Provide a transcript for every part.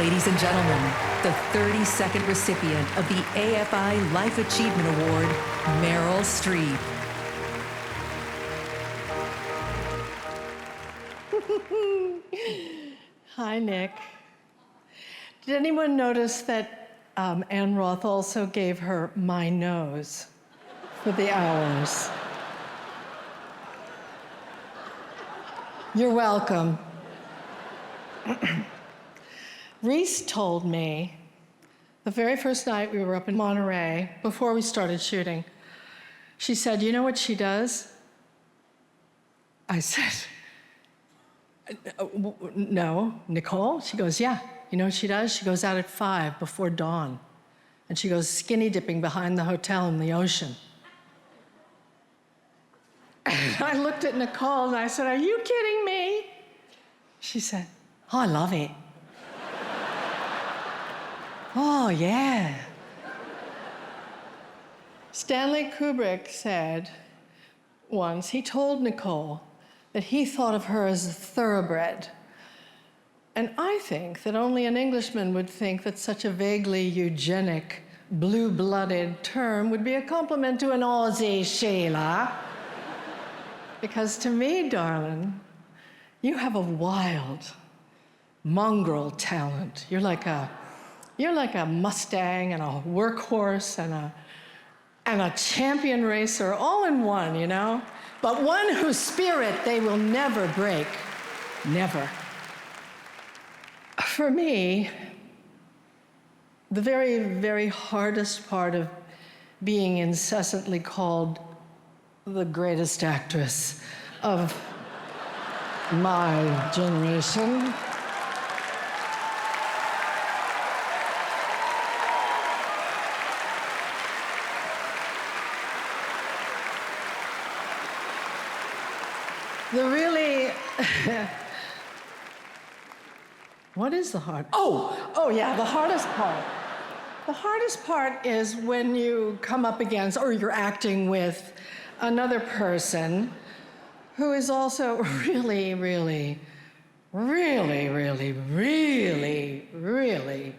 Ladies and gentlemen, the 32nd recipient of the AFI Life Achievement Award, Meryl Streep. Hi, Nick. Did anyone notice that Ann Roth also gave her my nose for the hours? You're welcome. Reese told me the very first night we were up in Monterey, before we started shooting, she said, "You know what she does?" I said, "No, Nicole?" She goes, "Yeah. You know what she does? She goes out at 5 before dawn, and she goes skinny dipping behind the hotel in the ocean." And I looked at Nicole and I said, "Are you kidding me?" She said, "Oh, I love it." Oh, yeah. Stanley Kubrick said once, he told Nicole that he thought of her as a thoroughbred. And I think that only an Englishman would think that such a vaguely eugenic, blue-blooded term would be a compliment to an Aussie, Sheila. Because to me, darling, you have a wild, mongrel talent. You're like a Mustang and a workhorse and a champion racer all in one, you know? But one whose spirit they will never break, never. For me, the very, very hardest part of being incessantly called the greatest actress of my generation what is the hard? Oh yeah, the hardest part. The hardest part is when you come up against, or you're acting with another person who is also really, really, really, really, really, really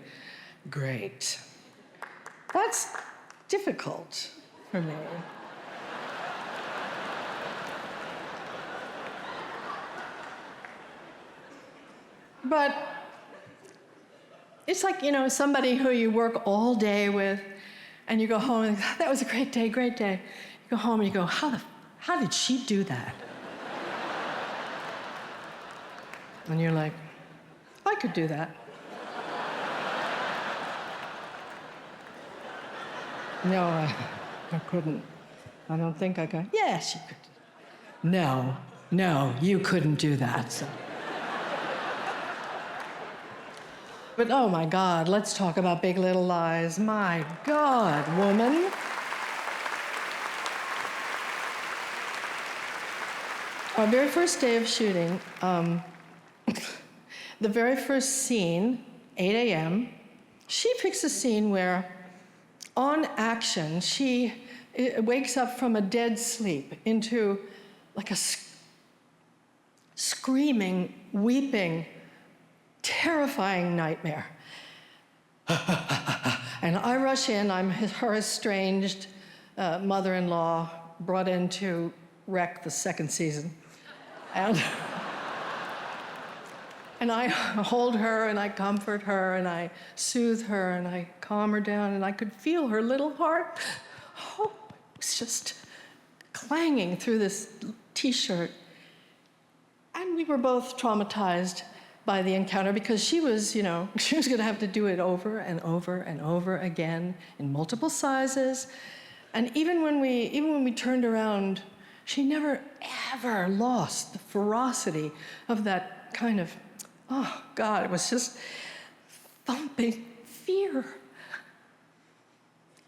great. That's difficult for me. But it's like, you know, somebody who you work all day with, and you go home and that was a great day, great day. You go home and you go, how did she do that? And you're like, I could do that. No, I couldn't. I don't think I could. Yes, you could. No, you couldn't do that. So. But oh my God, let's talk about Big Little Lies. My God, woman. Our very first day of shooting, the very first scene, 8 a.m., she picks a scene where, on action, she wakes up from a dead sleep into like a screaming, weeping, terrifying nightmare. And I rush in, I'm her estranged mother-in-law brought in to wreck the second season. And I hold her and I comfort her and I soothe her and I calm her down and I could feel her little heart. Oh, it was just clanging through this t-shirt. And we were both traumatized by the encounter because she was, you know, she was gonna have to do it over and over and over again in multiple sizes. And even when we turned around, she never, ever lost the ferocity of that kind of, oh God, it was just thumping fear.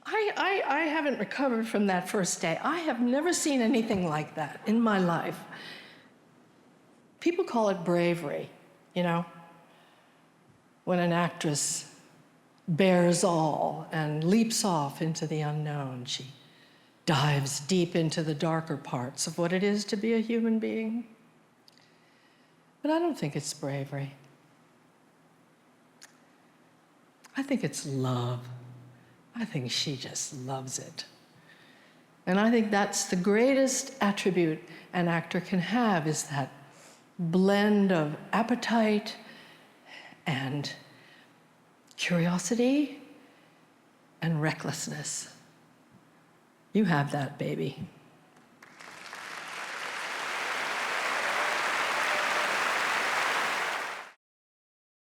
I haven't recovered from that first day. I have never seen anything like that in my life. People call it bravery. You know, when an actress bears all and leaps off into the unknown, she dives deep into the darker parts of what it is to be a human being. But I don't think it's bravery. I think it's love. I think she just loves it. And I think that's the greatest attribute an actor can have, is that blend of appetite and curiosity and recklessness. You have that, baby.